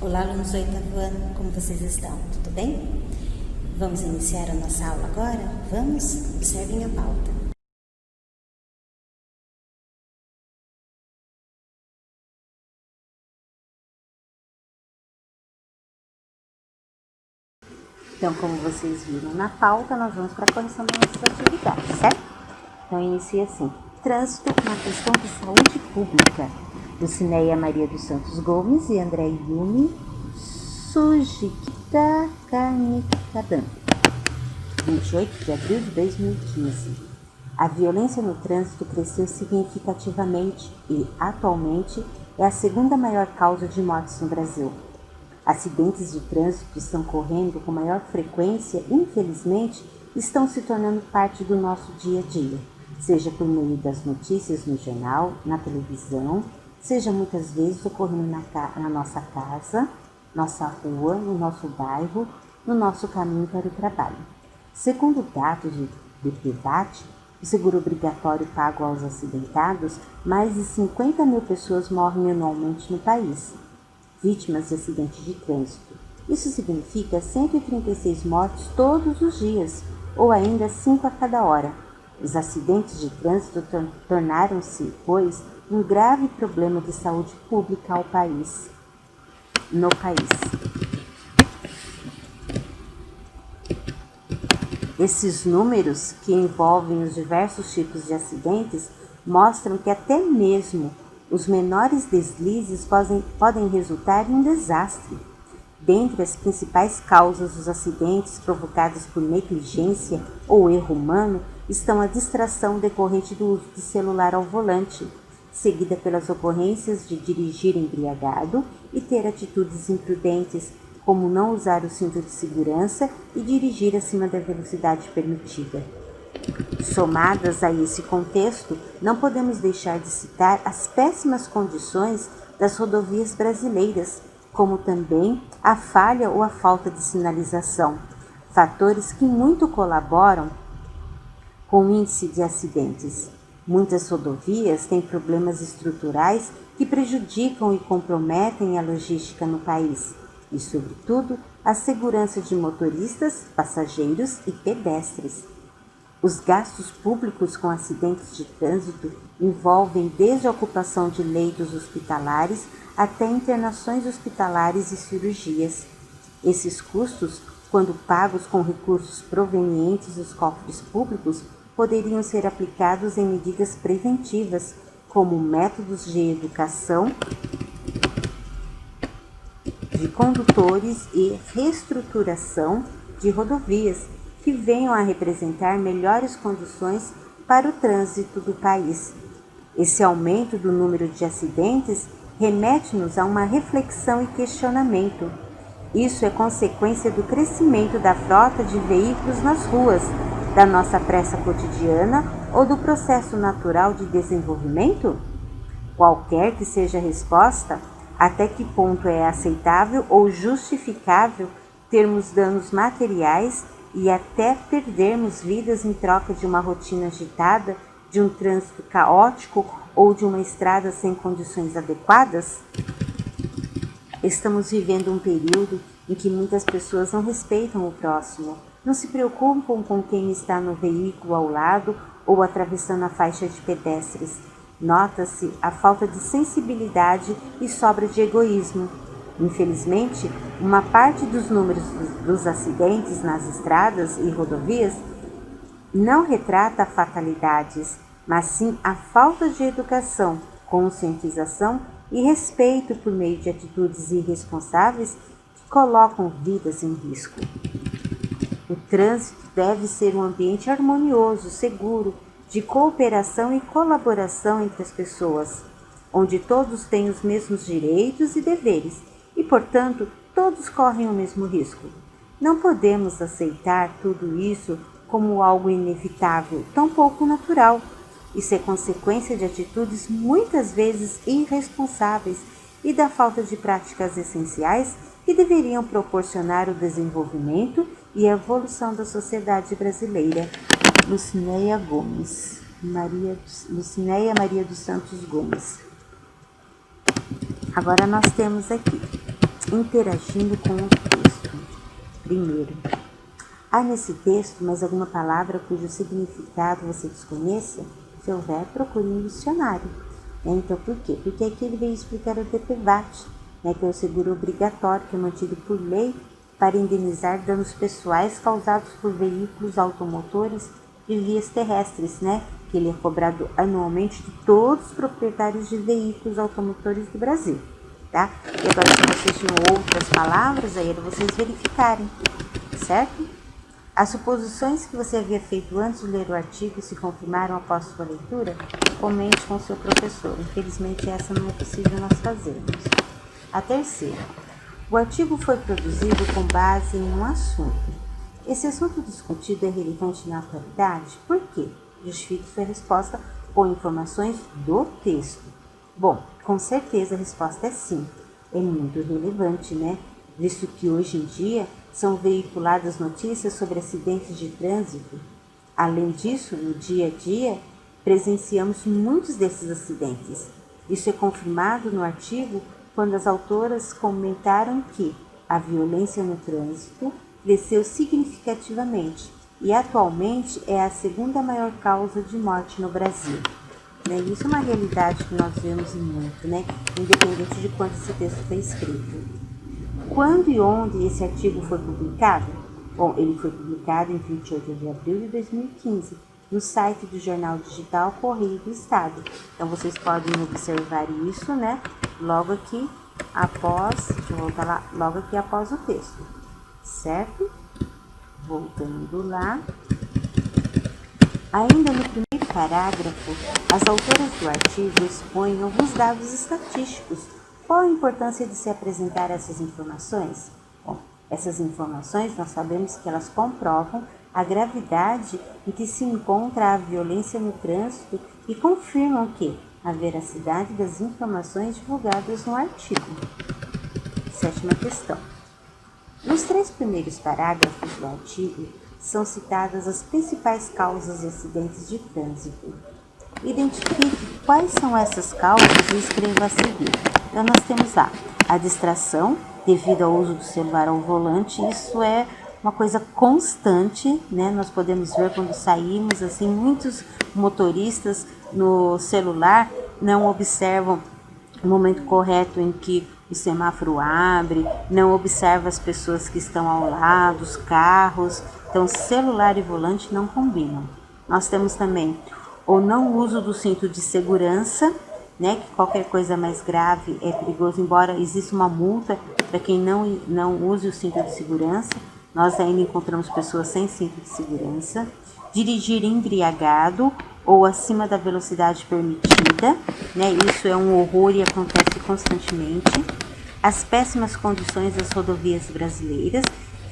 Olá, alunos do 8º ano, como vocês estão? Tudo bem? Vamos iniciar a nossa aula agora? Vamos? Observem a pauta. Então, como vocês viram na pauta, nós vamos para a correção das nossas atividades, certo? Então, inicia assim. Trânsito, uma questão de saúde pública. Lucinéia Maria dos Santos Gomes e André Yumi Sujikita Kanikadan, 28 de abril de 2015. A violência no trânsito cresceu significativamente e, atualmente, é a segunda maior causa de mortes no Brasil. Acidentes de trânsito estão ocorrendo com maior frequência e, infelizmente, estão se tornando parte do nosso dia a dia, seja por meio das notícias no jornal, na televisão, seja muitas vezes ocorrendo na nossa casa, nossa rua, no nosso bairro, no nosso caminho para o trabalho. Segundo dados de Private, o seguro obrigatório pago aos acidentados, mais de 50 mil pessoas morrem anualmente no país, vítimas de acidente de trânsito. Isso significa 136 mortes todos os dias, ou ainda 5 a cada hora. Os acidentes de trânsito tornaram-se, pois, um grave problema de saúde pública no país. Esses números, que envolvem os diversos tipos de acidentes, mostram que até mesmo os menores deslizes podem resultar em um desastre. Dentre as principais causas dos acidentes provocados por negligência ou erro humano estão a distração decorrente do uso de celular ao volante, seguida pelas ocorrências de dirigir embriagado e ter atitudes imprudentes, como não usar o cinto de segurança e dirigir acima da velocidade permitida. Somadas a esse contexto, não podemos deixar de citar as péssimas condições das rodovias brasileiras, como também a falha ou a falta de sinalização, fatores que muito colaboram com o índice de acidentes. Muitas rodovias têm problemas estruturais que prejudicam e comprometem a logística no país e, sobretudo, a segurança de motoristas, passageiros e pedestres. Os gastos públicos com acidentes de trânsito envolvem desde a ocupação de leitos hospitalares até internações hospitalares e cirurgias. Esses custos, quando pagos com recursos provenientes dos cofres públicos, poderiam ser aplicados em medidas preventivas, como métodos de educação de condutores e reestruturação de rodovias, que venham a representar melhores condições para o trânsito do país. Esse aumento do número de acidentes remete-nos a uma reflexão e questionamento. Isso é consequência do crescimento da frota de veículos nas ruas, da nossa pressa cotidiana ou do processo natural de desenvolvimento? Qualquer que seja a resposta, até que ponto é aceitável ou justificável termos danos materiais e até perdermos vidas em troca de uma rotina agitada, de um trânsito caótico ou de uma estrada sem condições adequadas? Estamos vivendo um período em que muitas pessoas não respeitam o próximo, não se preocupam com quem está no veículo ao lado ou atravessando a faixa de pedestres. Nota-se a falta de sensibilidade e sobra de egoísmo. Infelizmente, uma parte dos números dos acidentes nas estradas e rodovias não retrata fatalidades, mas sim a falta de educação, conscientização e respeito por meio de atitudes irresponsáveis que colocam vidas em risco. O trânsito deve ser um ambiente harmonioso, seguro, de cooperação e colaboração entre as pessoas, onde todos têm os mesmos direitos e deveres e, portanto, todos correm o mesmo risco. Não podemos aceitar tudo isso como algo inevitável, tão pouco natural. Isso é consequência de atitudes muitas vezes irresponsáveis e da falta de práticas essenciais que deveriam proporcionar o desenvolvimento e a evolução da sociedade brasileira. Lucinéia Maria dos Santos Gomes. Agora nós temos aqui, interagindo com o texto. Primeiro, há nesse texto mais alguma palavra cujo significado você desconheça? Se houver, procure um dicionário. Então, por quê? Porque aqui ele veio explicar o DPVAT, que é o seguro obrigatório que é mantido por lei para indenizar danos pessoais causados por veículos automotores de vias terrestres, que ele é cobrado anualmente de todos os proprietários de veículos automotores do Brasil, tá? E agora, se vocês tinham outras palavras, aí era vocês verificarem, certo? As suposições que você havia feito antes de ler o artigo se confirmaram após sua leitura? Comente com seu professor. Infelizmente, essa não é possível nós fazermos. A terceira. O artigo foi produzido com base em um assunto. Esse assunto discutido é relevante na atualidade? Por quê? Justifique sua resposta com informações do texto. Bom, com certeza a resposta é sim. É muito relevante, visto que hoje em dia são veiculadas notícias sobre acidentes de trânsito. Além disso, no dia a dia, presenciamos muitos desses acidentes. Isso é confirmado no artigo quando as autoras comentaram que a violência no trânsito cresceu significativamente e atualmente é a segunda maior causa de morte no Brasil. Isso é uma realidade que nós vemos muito, independente de quando esse texto foi escrito. Quando e onde esse artigo foi publicado? Bom, ele foi publicado em 28 de abril de 2015, no site do jornal digital Correio do Estado. Então, vocês podem observar isso, logo aqui após, deixa eu voltar lá, logo aqui após o texto, certo? Voltando lá. Ainda no primeiro parágrafo, as autoras do artigo expõem alguns dados estatísticos. Qual a importância de se apresentar essas informações? Bom, essas informações nós sabemos que elas comprovam a gravidade em que se encontra a violência no trânsito e confirmam que a veracidade das informações divulgadas no artigo. Sétima questão. Nos 3 primeiros parágrafos do artigo são citadas as principais causas de acidentes de trânsito. Identifique quais são essas causas e escreva a seguir. Então, nós temos a distração devido ao uso do celular ao volante. Isso é uma coisa constante, Nós podemos ver quando saímos, assim, muitos motoristas no celular não observam o momento correto em que o semáforo abre, não observa as pessoas que estão ao lado, os carros. Então, celular e volante não combinam. Nós temos também o não uso do cinto de segurança, que qualquer coisa mais grave é perigoso, embora exista uma multa para quem não use o cinto de segurança. Nós ainda encontramos pessoas sem cinto de segurança. Dirigir embriagado ou acima da velocidade permitida, Isso é um horror e acontece constantemente. As péssimas condições das rodovias brasileiras,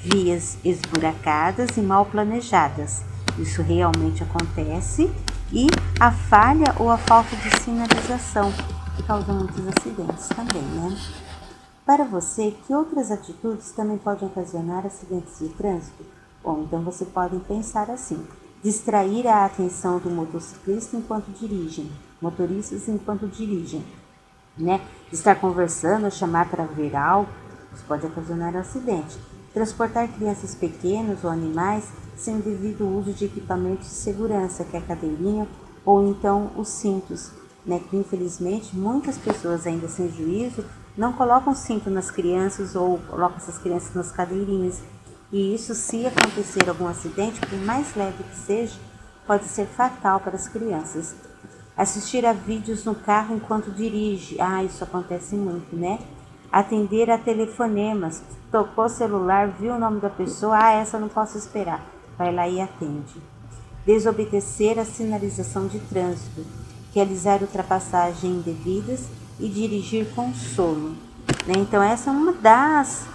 vias esburacadas e mal planejadas. Isso realmente acontece. E a falha ou a falta de sinalização, que causa muitos acidentes também, Para você, que outras atitudes também podem ocasionar acidentes de trânsito? Bom, então você pode pensar assim: distrair a atenção do motociclista enquanto dirigem, motoristas enquanto dirigem, Estar conversando ou chamar para ver algo, isso pode ocasionar um acidente. Transportar crianças pequenas ou animais sem devido uso de equipamentos de segurança, que é a cadeirinha ou então os cintos, que infelizmente muitas pessoas ainda sem juízo não colocam cinto nas crianças ou colocam essas crianças nas cadeirinhas. E isso, se acontecer algum acidente, por mais leve que seja, pode ser fatal para as crianças. Assistir a vídeos no carro enquanto dirige, isso acontece muito, Atender a telefonemas, tocou o celular, viu o nome da pessoa, essa não posso esperar, vai lá e atende. Desobedecer a sinalização de trânsito, realizar ultrapassagem indevidas e dirigir com sono. Então, essa é uma das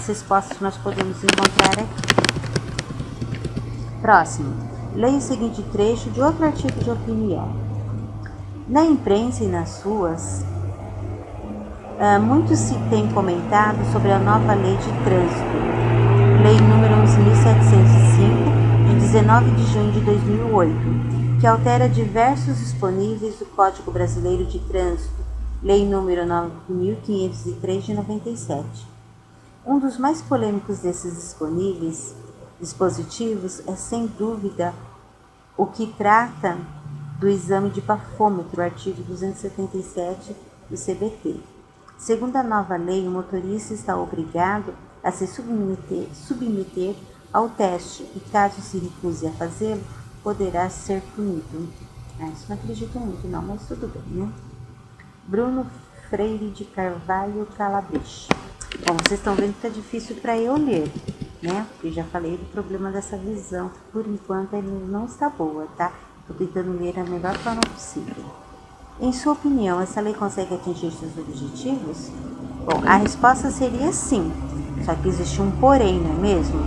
respostas que nós podemos encontrar aqui. Próximo, leia o seguinte trecho de outro artigo de opinião. Na imprensa e nas ruas, muito se tem comentado sobre a nova lei de trânsito, lei número 11.705, de 19 de junho de 2008, que altera diversos disponíveis do Código Brasileiro de Trânsito, Lei número 9.503 de 97. Um dos mais polêmicos desses dispositivos é, sem dúvida, o que trata do exame de bafômetro, artigo 277 do CBT. Segundo a nova lei, o motorista está obrigado a se submeter ao teste e, caso se recuse a fazê-lo, poderá ser punido. Isso não acredito muito não, mas tudo bem, né? Bruno Freire de Carvalho Calabrese. Bom, vocês estão vendo que tá difícil para eu ler, né? Eu já falei do problema dessa visão, que por enquanto ele não está boa, tá? Estou tentando ler da melhor forma possível. Em sua opinião, essa lei consegue atingir seus objetivos? Bom, a resposta seria sim, só que existe um porém, não é mesmo?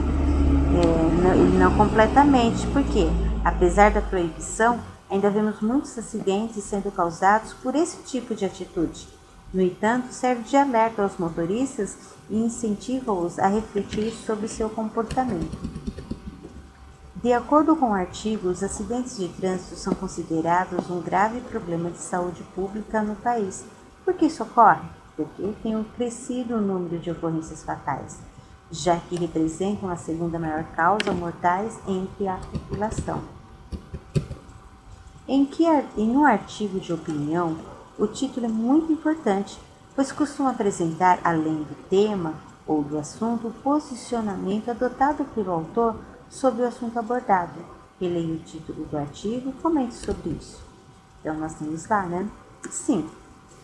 Não completamente, porque, apesar da proibição, ainda vemos muitos acidentes sendo causados por esse tipo de atitude. No entanto, serve de alerta aos motoristas e incentiva-os a refletir sobre seu comportamento. De acordo com o artigo, os acidentes de trânsito são considerados um grave problema de saúde pública no país. Por que isso ocorre? Porque tem crescido o número de ocorrências fatais, já que representam a segunda maior causa mortais entre a população. Em um artigo de opinião, o título é muito importante, pois costuma apresentar, além do tema ou do assunto, o posicionamento adotado pelo autor sobre o assunto abordado. Releia o título do artigo e comente sobre isso. Então, nós temos lá, né? Sim,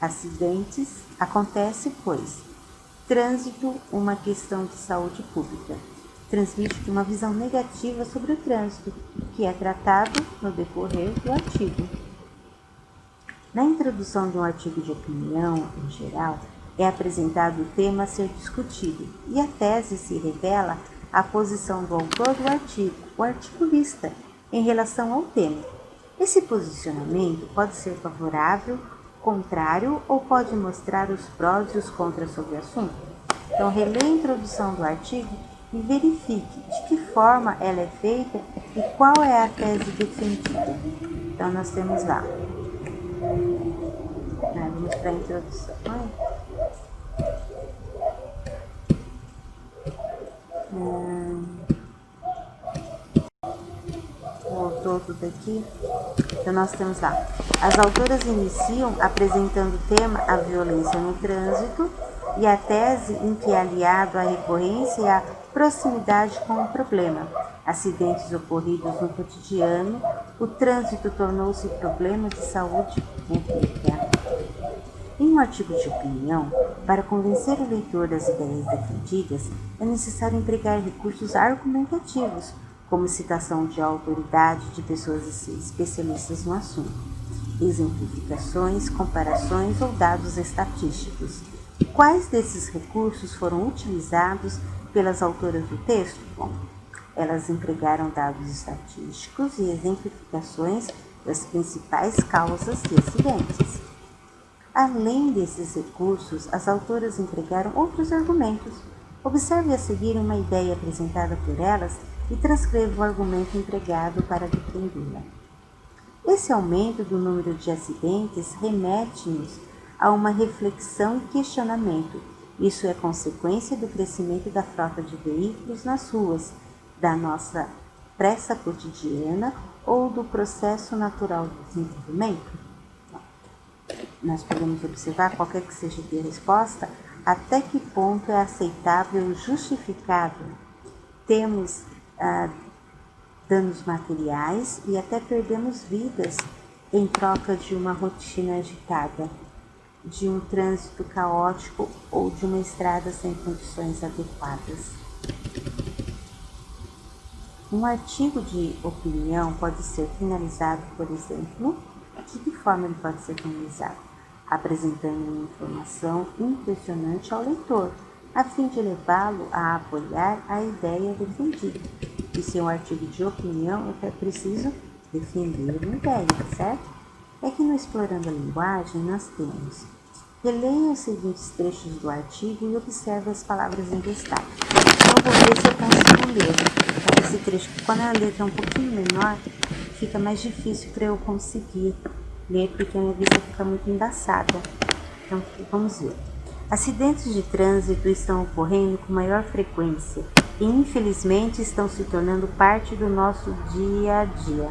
acidentes acontecem, pois trânsito, uma questão de saúde pública, transmite uma visão negativa sobre o trânsito, que é tratado no decorrer do artigo. Na introdução de um artigo de opinião, em geral, é apresentado o tema a ser discutido e a tese se revela a posição do autor do artigo, o articulista, em relação ao tema. Esse posicionamento pode ser favorável, contrário ou pode mostrar os prós e os contras sobre o assunto. Então, releia a introdução do artigo e verifique de que forma ela é feita e qual é a tese defendida. Então, nós temos lá. Vamos para a introdução. Voltou tudo aqui. Então, nós temos lá. As autoras iniciam apresentando o tema a violência no trânsito e a tese em que é aliado à recorrência e à proximidade com o problema. Acidentes ocorridos no cotidiano, o trânsito tornou-se problema de saúde pública. Em um artigo de opinião, para convencer o leitor das ideias defendidas, é necessário empregar recursos argumentativos, como citação de autoridade de pessoas especialistas no assunto, exemplificações, comparações ou dados estatísticos. Quais desses recursos foram utilizados pelas autoras do texto? Bom, elas empregaram dados estatísticos e exemplificações das principais causas de acidentes. Além desses recursos, as autoras empregaram outros argumentos. Observe a seguir uma ideia apresentada por elas e transcreva o argumento empregado para defendê-la. Esse aumento do número de acidentes remete-nos a uma reflexão e questionamento. Isso é consequência do crescimento da frota de veículos nas ruas, da nossa pressa cotidiana ou do processo natural do desenvolvimento? Nós podemos observar, qualquer que seja a resposta, até que ponto é aceitável e justificável. Temos danos materiais e até perdemos vidas em troca de uma rotina agitada, de um trânsito caótico ou de uma estrada sem condições adequadas. Um artigo de opinião pode ser finalizado, por exemplo, de que forma ele pode ser finalizado? Apresentando uma informação impressionante ao leitor, a fim de levá-lo a apoiar a ideia defendida. E se é um artigo de opinião, é preciso defender uma ideia, certo? É que no Explorando a Linguagem nós temos: releia os seguintes trechos do artigo e observe as palavras em destaque. Então, vou ver se eu consigo ler esse trecho. Quando a letra é um pouquinho menor, fica mais difícil para eu conseguir ler, porque a minha vista fica muito embaçada. Então, vamos ver. Acidentes de trânsito estão ocorrendo com maior frequência e, infelizmente, estão se tornando parte do nosso dia a dia.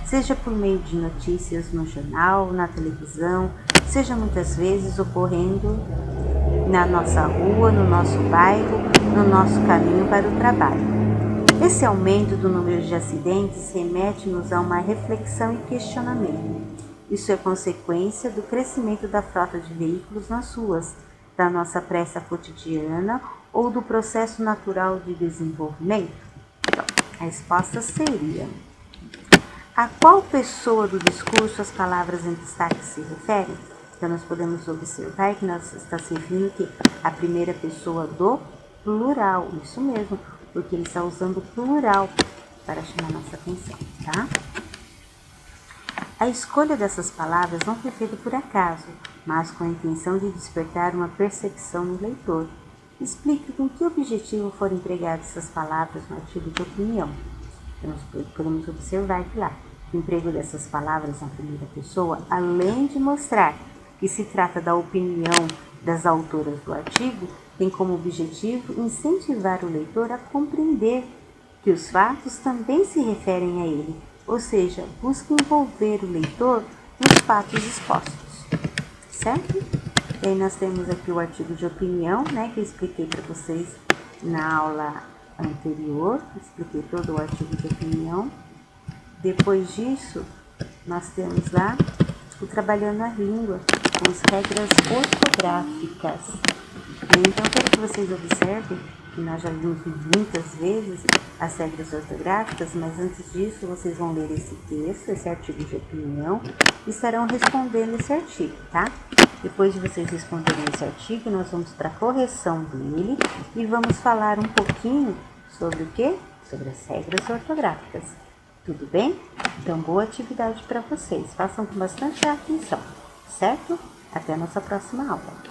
Seja por meio de notícias no jornal, na televisão, seja muitas vezes ocorrendo na nossa rua, no nosso bairro, no nosso caminho para o trabalho. Esse aumento do número de acidentes remete-nos a uma reflexão e questionamento. Isso é consequência do crescimento da frota de veículos nas ruas, da nossa pressa cotidiana ou do processo natural de desenvolvimento? Então, a resposta seria: a qual pessoa do discurso as palavras em destaque se referem? Então, nós podemos observar que nós está se referindo que a primeira pessoa do plural, isso mesmo, porque ele está usando plural para chamar nossa atenção, tá? A escolha dessas palavras não foi feita por acaso, mas com a intenção de despertar uma percepção no leitor. Explique com que objetivo foram empregadas essas palavras no artigo de opinião. Então, nós podemos observar que lá, o emprego dessas palavras na primeira pessoa, além de mostrar que se trata da opinião das autoras do artigo, tem como objetivo incentivar o leitor a compreender que os fatos também se referem a ele, ou seja, busca envolver o leitor nos fatos expostos, certo? E aí nós temos aqui o artigo de opinião, né, que eu expliquei para vocês na aula anterior, expliquei todo o artigo de opinião. Depois disso, nós temos lá o Trabalhando a Língua, com as regras ortográficas. Então, quero que vocês observem que nós já vimos muitas vezes as regras ortográficas, mas antes disso, vocês vão ler esse texto, esse artigo de opinião, e estarão respondendo esse artigo, tá? Depois de vocês responderem esse artigo, nós vamos para a correção dele e vamos falar um pouquinho sobre o quê? Sobre as regras ortográficas. Tudo bem? Então, boa atividade para vocês. Façam com bastante atenção, certo? Até a nossa próxima aula.